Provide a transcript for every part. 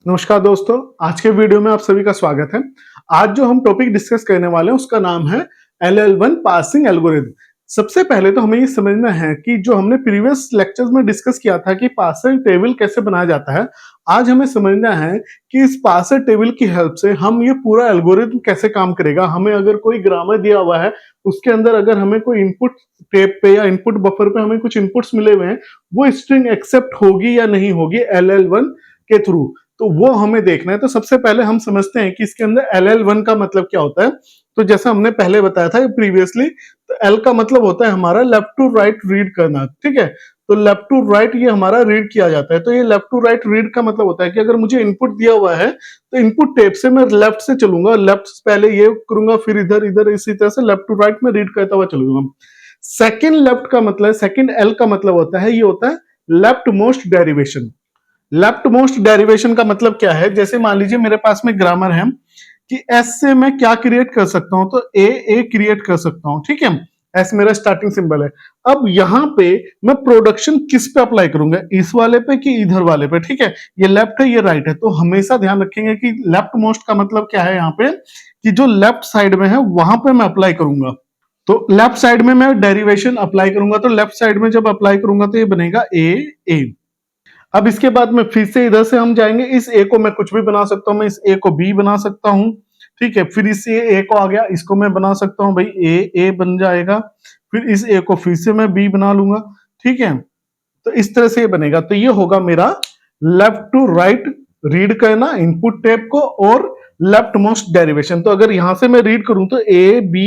नमस्कार दोस्तों, आज के वीडियो में आप सभी का स्वागत है। आज जो हम टॉपिक डिस्कस करने वाले हैं उसका नाम है LL1 पासिंग एल्गोरिथम। सबसे पहले तो हमें ये समझना है कि जो हमने प्रीवियस लेक्चर्स में डिस्कस किया था कि पार्सर टेबल कैसे बनाया जाता है, आज हमें समझना है कि इस पार्सर टेबल की हेल्प से हम ये पूरा एल्गोरिथम कैसे काम करेगा। हमें अगर कोई ग्रामर दिया हुआ है, उसके अंदर अगर हमें कोई इनपुट टेप पे या इनपुट बफर पे हमें कुछ इनपुट्स मिले हुए हैं, वो स्ट्रिंग एक्सेप्ट होगी या नहीं होगी LL1 के थ्रू, तो वो हमें देखना है। तो सबसे पहले हम समझते हैं कि इसके अंदर LL1 का मतलब क्या होता है। तो जैसा हमने पहले बताया था प्रीवियसली, तो L का मतलब होता है हमारा लेफ्ट टू राइट रीड करना, ठीक है। तो लेफ्ट टू राइट ये हमारा रीड किया जाता है। तो ये लेफ्ट टू राइट रीड का मतलब होता है कि अगर मुझे इनपुट दिया हुआ है तो इनपुट टेप से मैं लेफ्ट से चलूंगा, लेफ्ट से पहले ये करूंगा, फिर इधर इधर, इसी तरह से लेफ्ट टू राइट में रीड करता हुआ चलूंगा। सेकेंड लेफ्ट का मतलब, सेकेंड L का मतलब होता है, ये होता है left most derivation. Left most derivation का मतलब क्या है, जैसे मान लीजिए मेरे पास में ग्रामर है कि एस से मैं क्या क्रिएट कर सकता हूं, तो ए क्रिएट कर सकता हूं, ठीक है। एस मेरा स्टार्टिंग सिंबल है। अब यहां पे मैं प्रोडक्शन किस पे अप्लाई करूंगा, इस वाले पे कि इधर वाले पे, ठीक है। ये लेफ्ट है, ये राइट है, तो हमेशा ध्यान रखेंगे कि लेफ्ट मोस्ट का मतलब क्या है यहाँ पे, कि जो लेफ्ट साइड में है वहां पे मैं अप्लाई करूंगा। तो लेफ्ट साइड में मैं डेरिवेशन अप्लाई करूंगा, तो लेफ्ट साइड में जब अप्लाई करूंगा तो ये बनेगा ए। अब इसके बाद में फिर से इधर से हम जाएंगे, इस ए को मैं कुछ भी बना सकता हूं, मैं इस ए को बी बना सकता हूं, ठीक है। फिर इस ए को आ गया, इसको मैं बना सकता हूं भाई ए बन जाएगा। फिर इस ए को फिर से मैं बी बना लूंगा, ठीक है। तो इस तरह से ये बनेगा। तो ये होगा मेरा लेफ्ट टू राइट रीड करना इनपुट टैब को, और लेफ्ट मोस्ट डेरिवेशन। तो अगर यहां से मैं रीड करूं तो ए बी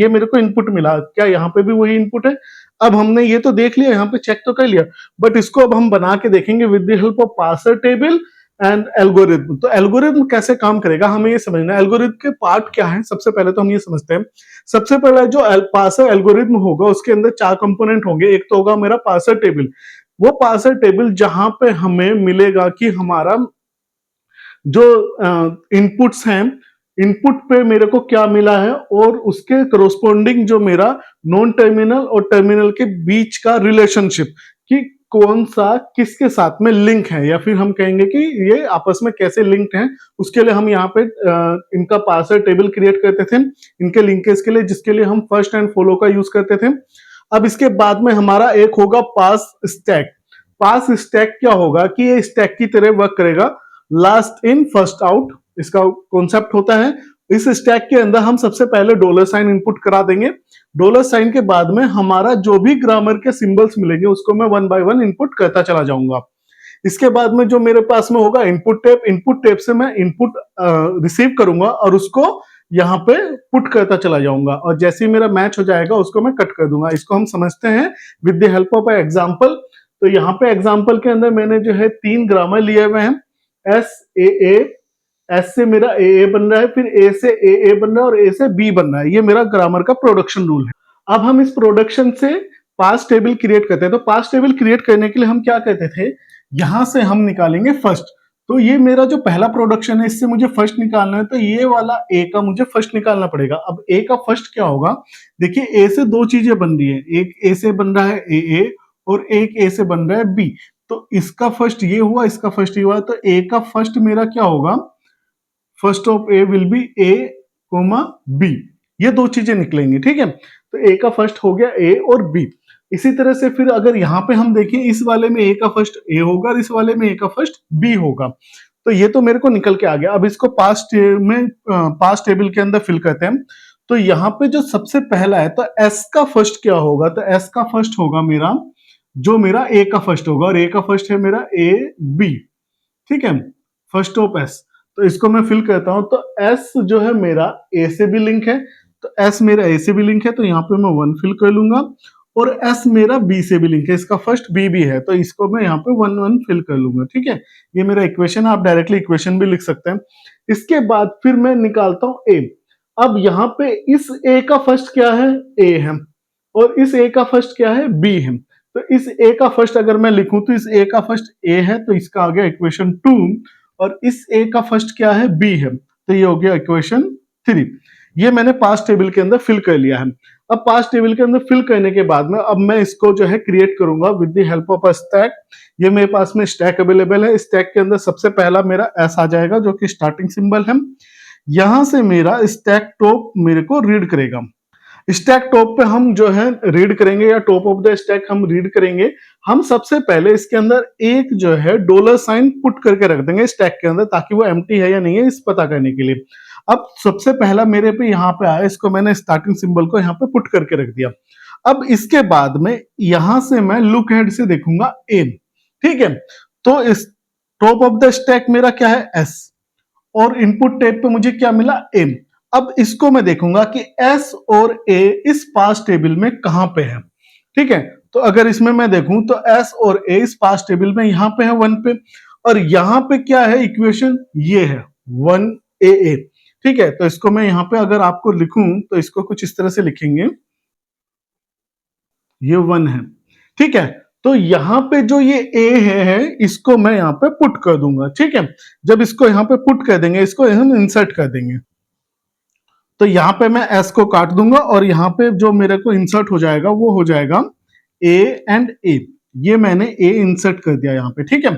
ये मेरे को इनपुट मिला, क्या यहाँ पे भी वही इनपुट है। अब हमने ये तो देख लिया, यहाँ पे चेक तो कर लिया, बट इसको अब हम बना के देखेंगे with the help of parser table and algorithm. तो एल्गोरिथम कैसे काम करेगा हमें ये समझना है। एल्गोरिथम के पार्ट क्या है, सबसे पहले तो हम ये समझते हैं। सबसे पहले जो पार्सर एल्गोरिथम होगा उसके अंदर 4 कंपोनेंट होंगे। एक तो होगा मेरा पार्सर टेबल, वो पार्सर टेबल जहां पे हमें मिलेगा कि हमारा जो इनपुट्स हैं, इनपुट पे मेरे को क्या मिला है, और उसके करोस्पोंडिंग जो मेरा नॉन टर्मिनल और टर्मिनल के बीच का रिलेशनशिप, कि कौन सा किसके साथ में लिंक है, या फिर हम कहेंगे कि ये आपस में कैसे लिंक्ड हैं। उसके लिए हम यहाँ पे इनका पार्सर टेबल क्रिएट करते थे, इनके लिंकेज के लिए, जिसके लिए हम फर्स्ट एंड फॉलो का यूज करते थे। अब इसके बाद में हमारा एक होगा पास स्टैक। पास स्टैक क्या होगा कि ये स्टैक की तरह वर्क करेगा, लास्ट इन फर्स्ट आउट इसका कॉन्सेप्ट होता है। इस स्टैक के अंदर हम सबसे पहले डॉलर साइन इनपुट करा देंगे। डॉलर साइन के बाद में हमारा जो भी ग्रामर के सिंबल्स मिलेंगे उसको मैं वन बाय वन इनपुट करता चला जाऊंगा। इसके बाद में जो मेरे पास में होगा इनपुट टेप से मैं इनपुट रिसीव करूंगा और उसको यहाँ पे पुट करता चला जाऊंगा, और जैसे ही मेरा मैच हो जाएगा उसको मैं कट कर दूंगा। इसको हम समझते हैं with the help of example. तो यहाँ पे एग्जांपल के अंदर मैंने जो है 3 ग्रामर लिए हुए हैं, एस ए, एस से मेरा ए बन रहा है, फिर ए से ए बन रहा है, और ए से बी बन रहा है। ये मेरा ग्रामर का प्रोडक्शन रूल है। अब हम इस प्रोडक्शन से पास टेबल क्रिएट करते हैं। तो पास टेबल क्रिएट करने के लिए हम क्या कहते थे, यहां से हम निकालेंगे फर्स्ट। तो ये मेरा जो पहला प्रोडक्शन है, इससे मुझे फर्स्ट निकालना है, तो ये वाला ए का मुझे फर्स्ट निकालना पड़ेगा। अब ए का फर्स्ट क्या होगा, देखिए ए से 2 चीजें बन रही है, एक ए से बन रहा है ए, और एक ए से बन रहा है बी। तो इसका फर्स्ट ये हुआ, इसका फर्स्ट ये हुआ, तो ए का फर्स्ट मेरा क्या होगा, first of A will be A comma B. ये 2 चीजें निकलेंगी, ठीक है। तो ए का फर्स्ट हो गया ए और बी। इसी तरह से फिर अगर यहाँ पे हम देखें, इस वाले में ए का फर्स्ट ए होगा और इस वाले में ए का फर्स्ट बी होगा। तो ये तो मेरे को निकल के आ गया। अब इसको पास टेबल के अंदर फिल करते हैं। तो यहाँ पे जो सबसे पहला है, तो एस का फर्स्ट क्या होगा, तो एस का फर्स्ट होगा मेरा, जो मेरा ए का फर्स्ट होगा, और ए का फर्स्ट है मेरा ए बी, ठीक है, फर्स्ट ऑफ एस। तो इसको मैं फिल करता हूं। तो एस जो है मेरा ए से भी लिंक है, तो एस मेरा ए से भी लिंक है, तो यहाँ पे मैं 1 फिल कर लूंगा। और एस मेरा बी से भी लिंक है, इसका फर्स्ट बी भी है, तो इसको मैं यहाँ पे 1 फिल कर लूंगा, ठीक है। ये मेरा इक्वेशन, आप डायरेक्टली इक्वेशन भी लिख सकते हैं। इसके बाद फिर मैं निकालता हूं ए। अब यहाँ पे इस ए का फर्स्ट क्या है, ए है, और इस ए का फर्स्ट क्या है, बी है। तो इस ए का फर्स्ट अगर मैं लिखूं, तो इस ए का फर्स्ट ए है, तो इसका आ गया इक्वेशन 2, और इस ए का फर्स्ट क्या है, बी है, तो ये हो गया इक्वेशन 3। ये मैंने पास टेबल के अंदर फिल कर लिया है। अब पास्ट टेबल के अंदर फिल करने के बाद में अब मैं इसको जो है क्रिएट करूंगा with the help of a stack. ये मेरे पास में स्टैक अवेलेबल है। स्टैक के अंदर सबसे पहला मेरा एस आ जाएगा जो कि स्टार्टिंग सिंबल है। यहां से मेरा स्टैक टॉप मेरे को रीड करेगा। स्टैक टॉप पे हम जो है रीड करेंगे या टॉप ऑफ द स्टैक हम रीड करेंगे। हम सबसे पहले इसके अंदर एक जो है डॉलर साइन पुट करके रख देंगे स्टैक के अंदर, ताकि वो एम्प्टी है या नहीं है इस पता करने के लिए। अब सबसे पहला मेरे पे यहाँ पे आया, इसको मैंने स्टार्टिंग सिंबल को यहाँ पे पुट करके रख दिया। अब इसके बाद में यहां से मैं लुक हेड से देखूंगा एम। ठीक है, तो इस टॉप ऑफ द स्टैक मेरा क्या है एस, और इनपुट टैब पे मुझे क्या मिला एम। अब इसको मैं देखूंगा कि एस और ए इस पास टेबल में कहां पे है। ठीक है, तो अगर इसमें मैं देखूं तो एस और ए इस पास टेबल में यहां पे है 1 पे, और यहां पे क्या है इक्वेशन ये है 1 ए। ठीक है, तो इसको मैं यहां पे अगर आपको लिखूं तो इसको कुछ इस तरह से लिखेंगे, ये 1 है। ठीक है, तो यहां पे जो ये ए है इसको मैं यहां पे पुट कर दूंगा। ठीक है, जब इसको यहां पे पुट कर देंगे, इसको हम इंसर्ट कर देंगे, तो यहां पे मैं एस को काट दूंगा और यहां पे जो मेरे को इंसर्ट हो जाएगा वो हो जाएगा ए एंड ए। ये मैंने ए इंसर्ट कर दिया यहां पे। ठीक है,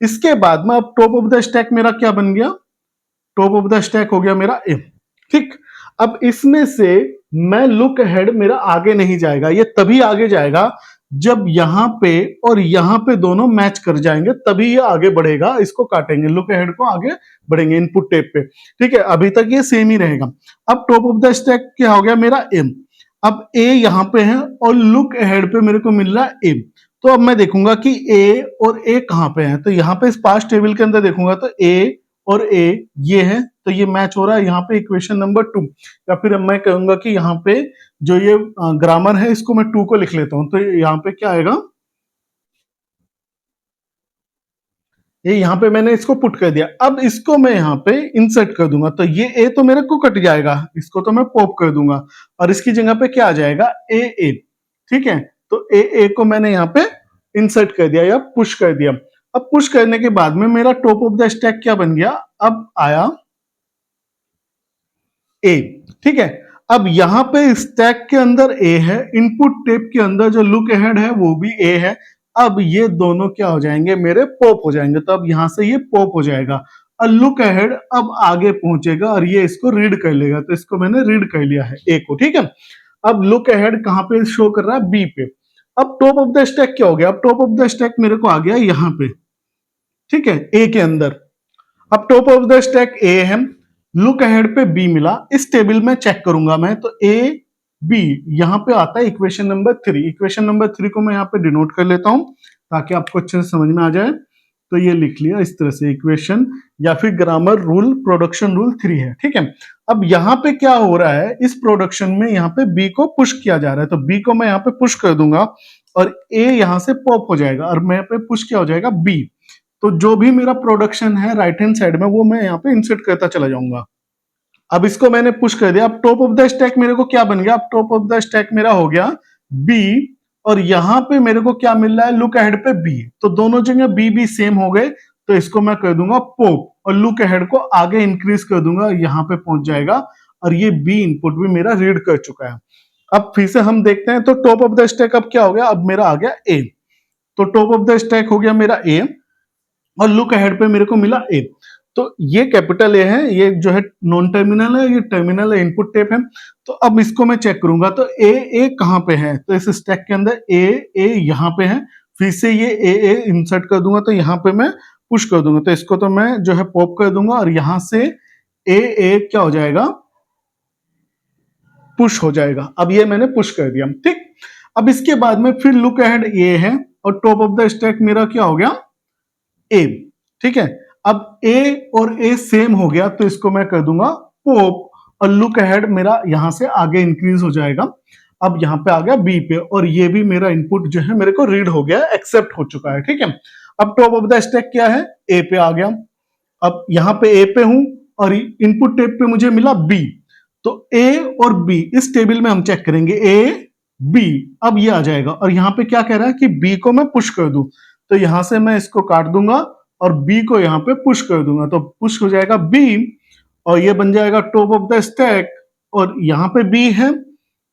इसके बाद में अब टॉप ऑफ द स्टैक मेरा क्या बन गया, टॉप ऑफ द स्टैक हो गया मेरा ए। ठीक, अब इसमें से मैं लुक हेड मेरा आगे नहीं जाएगा, ये तभी आगे जाएगा जब यहां पे और यहां पे दोनों मैच कर जाएंगे, तभी ये आगे बढ़ेगा। इसको काटेंगे, लुक हेड को आगे बढ़ेंगे इनपुट टेप पे। ठीक है, अभी तक ये सेम ही रहेगा। अब टॉप ऑफ द स्टैक क्या हो गया मेरा एम। अब ए यहां पे है और लुक हेड पे मेरे को मिल रहा है एम। तो अब मैं देखूंगा कि ए और ए कहां पे है, तो यहां पे इस पास्ट टेबल के अंदर देखूंगा तो ए और ए ये है, तो ये मैच हो रहा है यहाँ पे इक्वेशन नंबर 2। या फिर मैं कहूंगा कि यहाँ पे जो ये ग्रामर है इसको मैं 2 को लिख लेता हूं, तो यहाँ पे क्या आएगा, ये यहाँ पे मैंने इसको पुट कर दिया। अब इसको मैं यहाँ पे इंसर्ट कर दूंगा, तो ये ए तो मेरे को कट जाएगा, इसको तो मैं पॉप कर दूंगा और इसकी जगह पे क्या आ जाएगा ए ए। ठीक है, तो ए ए को मैंने यहाँ पे इंसर्ट कर दिया या पुश कर दिया। अब पुश करने के बाद में मेरा टॉप ऑफ द स्टैक क्या बन गया, अब आया ए। ठीक है, अब यहां पे स्टैक के अंदर ए है, इनपुट टेप के अंदर जो लुक अहेड है वो भी ए है। अब ये दोनों क्या हो जाएंगे मेरे पॉप हो जाएंगे, तो अब यहां से ये पॉप हो जाएगा और लुक अहेड अब आगे पहुंचेगा और ये इसको रीड कर लेगा। तो इसको मैंने रीड कर लिया है ए को। ठीक है, अब लुक अहेड कहां पे शो कर रहा है बी पे। अब टॉप ऑफ द स्टैक क्या हो गया, अब टॉप ऑफ द स्टैक मेरे को आ गया यहां पे। ठीक है, ए के अंदर अब टॉप ऑफ द स्टैक ए है, लुक अहेड पे बी मिला। इस टेबल में चेक करूंगा मैं तो ए बी यहां पे आता है इक्वेशन नंबर 3। इक्वेशन नंबर 3 को मैं यहाँ पे डिनोट कर लेता हूं ताकि आपको अच्छे से समझ में आ जाए। तो ये लिख लिया इस तरह से इक्वेशन या फिर ग्रामर रूल प्रोडक्शन रूल 3 है। ठीक है, अब यहाँ पे क्या हो रहा है, इस प्रोडक्शन में यहाँ पे बी को पुश किया जा रहा है, तो बी को मैं यहाँ पे पुश कर दूंगा और ए यहां से पॉप हो जाएगा और मैं पे पुश क्या हो जाएगा बी। तो जो भी मेरा प्रोडक्शन है राइट हैंड साइड में वो मैं यहाँ पे इंसर्ट करता चला जाऊंगा। अब इसको मैंने पुश कर दिया। अब टॉप ऑफ द स्टैक मेरे को क्या बन गया, अब टॉप ऑफ द स्टैक मेरा हो गया बी और यहां पे मेरे को क्या मिल रहा है लुक अहेड पे बी, तो दोनों जगह बी बी सेम हो गए। तो इसको मैं कर दूंगा पॉप और लुक अहेड को आगे इंक्रीज कर दूंगा, यहां पे पहुंच जाएगा और ये बी इनपुट भी मेरा रीड कर चुका है। अब फिर से हम देखते हैं, तो टॉप ऑफ द स्टैक अब क्या हो गया, अब मेरा आ गया ए। तो टॉप ऑफ द स्टैक हो गया मेरा ए और लुक अहेड पे मेरे को मिला ए। तो ये कैपिटल ए है, ये जो है नॉन टर्मिनल है, ये टर्मिनल है, इनपुट टेप है। तो अब इसको मैं चेक करूंगा तो ए ए कहां पे है, तो इस स्टैक के अंदर ए ए यहां पे है। फिर से ये ए इंसर्ट कर दूंगा तो यहां पे मैं पुश कर दूंगा, तो इसको तो मैं जो है पॉप कर दूंगा और यहां से ए क्या हो जाएगा पुश हो जाएगा। अब ये मैंने पुश कर दिया। ठीक, अब इसके बाद में फिर लुक अहेड ए है और टॉप ऑफ द स्टैक मेरा क्या हो गया ए। ठीक है, अब ए और ए सेम हो गया तो इसको मैं कर दूंगा पॉप और लुक अहेड मेरा यहां से आगे इंक्रीज हो जाएगा। अब यहां पे आ गया बी पे और ये भी मेरा इनपुट जो है मेरे को रीड हो गया, एक्सेप्ट हो चुका है। ठीक है, अब टॉप ऑफ द स्टैक क्या है ए पे आ गया। अब यहां पे ए पे हूं और इनपुट टेप पे मुझे मिला बी, तो ए और बी इस टेबल में हम चेक करेंगे ए बी। अब ये आ जाएगा और यहां पे क्या कह रहा है कि बी को मैं पुश कर दूं, तो यहां से मैं इसको काट दूंगा और बी को यहां पे पुश कर दूंगा, तो पुश हो जाएगा बी और ये बन जाएगा टॉप ऑफ द स्टैक और यहां पे बी है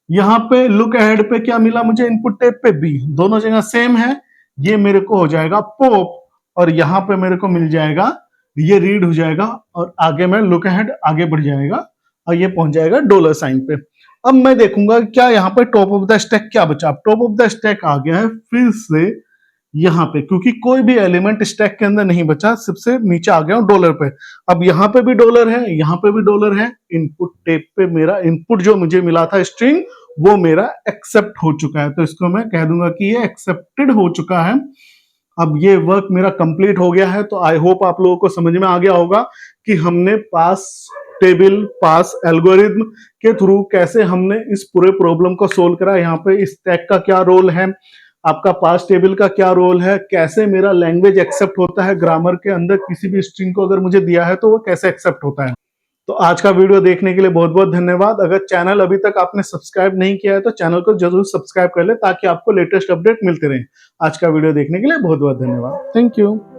यहाँ पे लुक अहेड पे क्या मिला मुझे, इनपुट टैब पे बी, दोनों जगह सेम है। ये मेरे को हो जाएगा पॉप, और यहाँ पे मेरे को मिल जाएगा, ये रीड हो जाएगा, और आगे मैं लुक अहेड आगे बढ़ जाएगा और ये पहुंच जाएगा डॉलर साइन पे। अब मैं देखूंगा क्या यहाँ पे टॉप ऑफ द स्टैक क्या बचा। टॉप ऑफ द स्टैक आ गया है फिर से यहाँ पे, क्योंकि कोई भी एलिमेंट स्टैक के अंदर नहीं बचा, सबसे नीचे आ गया हूँ डॉलर पे। अब यहाँ पे भी डॉलर है, यहाँ पे भी डॉलर है। इनपुट टैब पे मेरा इनपुट जो मुझे मिला था स्ट्रिंग, वो मेरा एक्सेप्ट हो चुका है, तो इसको मैं कह दूंगा कि ये एक्सेप्टेड हो चुका है। अब ये वर्क मेरा कंप्लीट हो गया है। तो आई होप आप लोगों को समझ में आ गया होगा कि हमने पास टेबल पास एल्गोरिथम के थ्रू कैसे हमने इस पूरे प्रॉब्लम को सोल्व करा। यहाँ पे इस टैग का क्या रोल है, आपका पास टेबल का क्या रोल है, कैसे मेरा लैंग्वेज एक्सेप्ट होता है ग्रामर के अंदर, किसी भी स्ट्रिंग को अगर मुझे दिया है तो वो कैसे एक्सेप्ट होता है। तो आज का वीडियो देखने के लिए बहुत बहुत धन्यवाद। अगर चैनल अभी तक आपने सब्सक्राइब नहीं किया है तो चैनल को जरूर सब्सक्राइब कर ले, ताकि आपको लेटेस्ट अपडेट मिलते रहे। आज का वीडियो देखने के लिए बहुत बहुत धन्यवाद। Thank you.